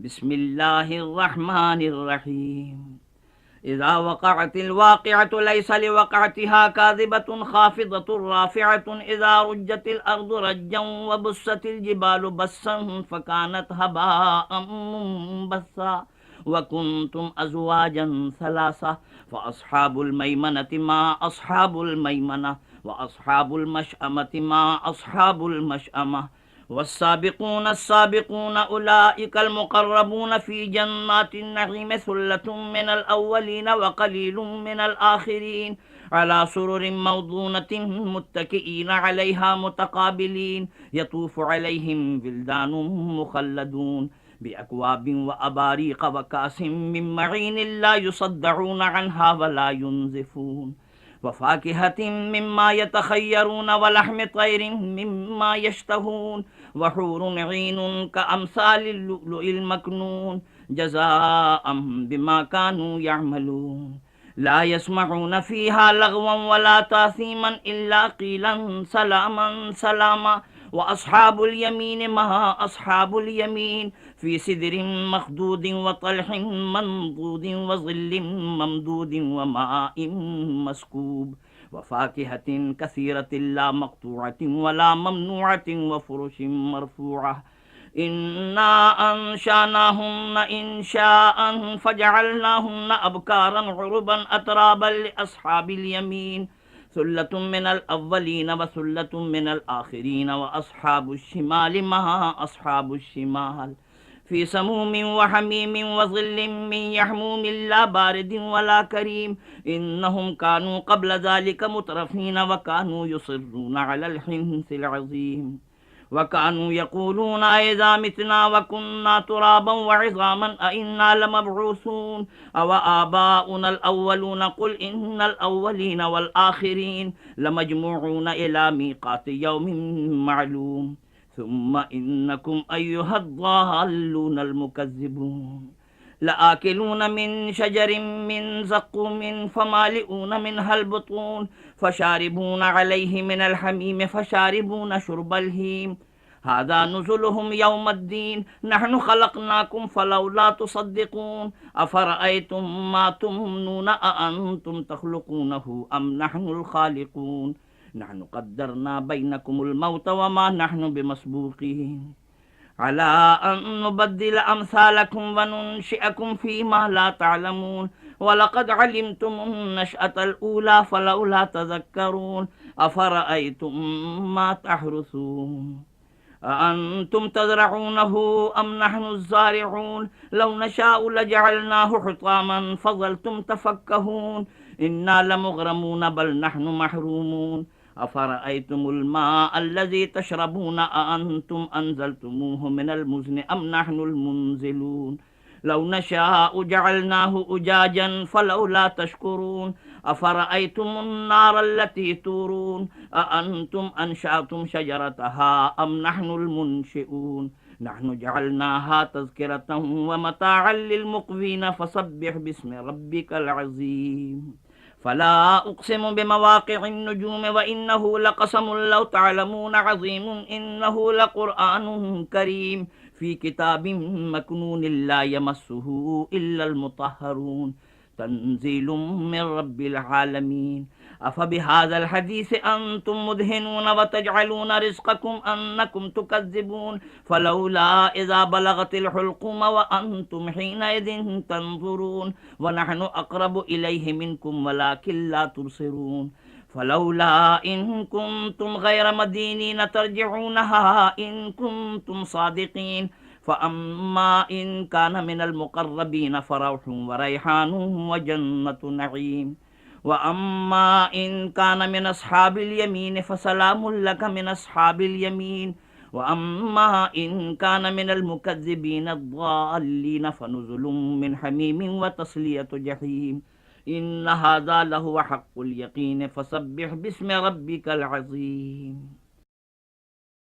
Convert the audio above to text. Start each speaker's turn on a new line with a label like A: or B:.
A: बिस्मिल्लाहिर्रहमानिर्रहीम। इज़ा वक़अतिल वाक़िअतु लैसा लिवक़अतिहा काज़िबतुन ख़ाफ़िज़तुर राफ़िअतुन इज़ा रुज्जतिल अर्दु रज्जन व बुस्सतिल जिबालु बस्सन फ़कानत हबाअम मुंबस्सा व कुंतुम अज़वाजन सलासा फ़अस्हाबुल मैमनति मा अस्हाबुल मैमना व अस्हाबुल मशअमति मा अस्हाबुल मशअमा वस्साबिक़ून अस्साबिक़ून उलाइकल मुक़र्रबून फ़ी जन्नातिन नईम सुल्लतुम मिनल अव्वलीन व क़लीलुम मिनल आख़िरीन अला सुरुरिन मौदूनतिन मुत्तकिईन अलैहा मुतक़ाबिलीन यतूफ़ु अलैहिम विल्दानुम मुख़ल्लदून बिअक्वाबिन व अबारीक़ व कासिम मिन मईन ला युसद्दऊन अन्हा व ला युनज़िफ़ून वफ़ाकिहतिन मिम्मा यतख़य्यरून व लहमि तैरिन मिम्मा यश्तहून व हूरुन ईनुन कअम्सालिल लुअलुइल मकनून जज़ाअम बिमा कानू यअमलून ला यस्मऊन फ़ीहा लगवन वला तासीमन इल्ला क़ीलन सलामन सलामा व अस्हाबुल यमीन मा अस्हाबुल यमीन फ़ी सिदरिन मख़दूदिन व तल्हिन मंदूदिन व ज़िल्लिन ममदूदिन व माइन मस्कूब व फ़ाकिहतिन कसीरतिन ला मक़तूअतिन वला ममनूअतिन व फ़ुरुशिन मरफ़ूअह इन्ना अंशानाहुन्ना इंशाअन फ़जअलनाहुन्ना अबकारन उरुबन अतराबन लिअस्हाबिल यमीन सुल्लतुम मिनल अव्वलीन व सुल्लतुम मिनल आखिरीन व अस्हाबुश शिमाल मा अस्हाबुश शिमाल फ़ी समूमिन व हमीमिन व ज़िल्लिन मिन यहमूमिन ला बारिदिन वला करीम इन्नहुम कानू क़ब्ल ज़ालिका मुतरफ़ीन व कानू युसिर्रून अलल हिन्सिल अज़ीम व कानू यक़ूलून अइज़ा मितना व कुन्ना तुराबन व इज़ामन अइन्ना लमबऊसून अव आबाउनल अव्वलून कुल इन्नल अव्वलीन वल आखिरीन लमजमूऊन इला मीक़ाति यौमिन मअलूम सुम्मा इन्नकुम अय्युहद्दाल्लूनल मुकज़्ज़िबून लआकिलून मिन शजरिन मिन ज़क़ूमिन फ़मालिऊन मिनहल बुतून फ़शारिबून अलैहि मिनल हमीम फ़शारिबून शुर्बल हीम हाज़ा नुज़ुलुहुम यौमद्दीन नहनु ख़लक़नाकुम फ़लौला तुसद्दिक़ून अफ़रअयतुम मा तुमनून अअंतुम तख़लुक़ूनहु अम नहनुल ख़ालिक़ून नहनु क़द्दरना बैनकुमुल मौत व मा नहनु बिमस्बूक़ीन अला अन नुबद्दिल अम्सालकुम व नुनशिअकुम फ़ीमा ला तअलमून वलक़द अलिमतुमुन नशअतल ऊला फ़लौला तज़क्करून अफ़रअयतुम मा तहरुसून अअंतुम तज़रऊनहु अम नहनुज़्ज़ारिऊन लौ नशाअ लजअलनाहु हुतामन फ़ज़लतुम तफ़क्कहून इन्ना लमुग़रमून बल नहनु महरूमून अफ़रअयतुमुल माअ अल्लज़ी तशरबून अअंतुम अंज़लतुमूहु मिनल मुज़्नि अम नहनुल मुनज़िलून लौ नशाअ जअलनाहु उजाजन फ़लौला तशकुरून अफ़रअयतुमुन नार अल्लती तूरून अअंतुम अंशअतुम शजरतहा अम नहनुल मुनशिऊन नहनु जअलनाहा तज़किरतन व मताअन लिलमुक़वीन फ़सब्बिह बिस्मि रब्बिकल अज़ीम फ़ला उक़सिमु बिमवाक़िअन नुजूम व इन्नहु लक़समुन लौ तअलमून अज़ीमुन इन्नहु लक़ुरआनुन करीम फ़ी किताबिन मकनून ला यमस्सुहु इल्लल मुतहहरून तंज़ीलुम मिन रब्बिल आलमीन अफ़बिहाज़ल हदीस अंतुम मुदहिनून व तजअलून रिज़्क़कुम अन्नकुम तुकज़्ज़िबून फ़लौला इज़ा बलगतिल हुल्क़ूम व अंतुमहीनइज़िन तंज़ुरून व नहनु अक़रबु इलैहि मिनकुम वलाकिन ला तुबसिरून फ़लौला इन कुन्तुम गैर मदीनीन तर्जिऊनहा इन कुन्तुम सादिक़ीन फ़अम्मा इन कान मिनल मुक़र्रबीन फ़रौहुन व रैहानुन व जन्नतु नईम व अम्मा इन कान मिन अस्हाबिल यमीन फ़सलामुन लक मिन अस्हाबिल यमीन व अम्मा इन कान मिनल मुकज़्ज़िबीन अद्दाल्लीन फ़नुज़ुलुम मिन हमीमिन व तस्लियतु जहीम इन्न हाज़ा लहुव हक़्क़ुल यक़ीन फ़सब्बिह बिस्मि रब्बिकल अज़ीम।